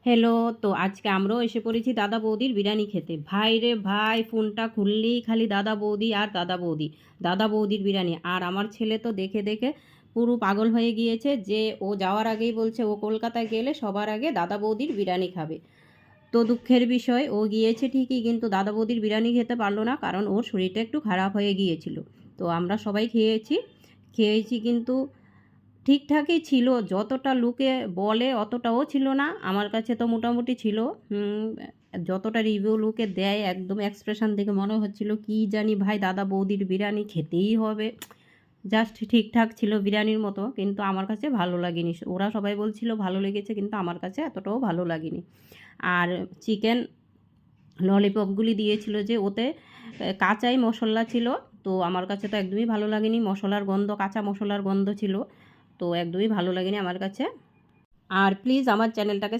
Hello. তো আজকে আমরাও এসে পড়েছি দাদা বৌদির বিরিয়ানি খেতে। ভাই রে ভাই, ফোনটা খুললেই খালি দাদা বৌদি আর দাদা বৌদি, দাদা বৌদির বিরিয়ানি। আর আমার ছেলে তো দেখে দেখে পুরো পাগল হয়ে গিয়েছে, যে ও যাওয়ার আগেই বলছে ও কলকাতায় গেলে সবার আগে দাদা বৌদির বিরিয়ানি খাবে। তো দুঃখের বিষয়, ও গিয়েছে ঠিকই, কিন্তু দাদা বৌদির বিরিয়ানি খেতে পারলো না, কারণ ওর শরীরটা একটু খারাপ হয়ে গিয়েছিল। তো আমরা সবাই খেয়েছি কিন্তু ঠিকঠাকই ছিল, যতটা লোকে বলে অতটাও ছিল না। আমার কাছে তো মোটামুটি ছিল। যতটা রিভিউ লোকে দেয়, একদম এক্সপ্রেশন দেখে মনে হচ্ছিল কি জানি ভাই, দাদা বৌদির বিরিয়ানি খেতেই হবে। জাস্ট ঠিকঠাক ছিল বিরিয়ানির মতো, কিন্তু আমার কাছে ভালো লাগেনি। ওরা সবাই বলছিল ভালো লেগেছে, কিন্তু আমার কাছে এতটাও ভালো লাগেনি। আর চিকেন ললিপপগুলি দিয়েছিল যে, ওতে কাঁচাই মশলা ছিল। তো আমার কাছে তো একদমই ভালো লাগেনি, মশলার গন্ধ, কাঁচা মশলার গন্ধ ছিল। তো একদমই ভালো লাগেনি আমার কাছে। আর প্লিজ আমার চ্যানেলটাকে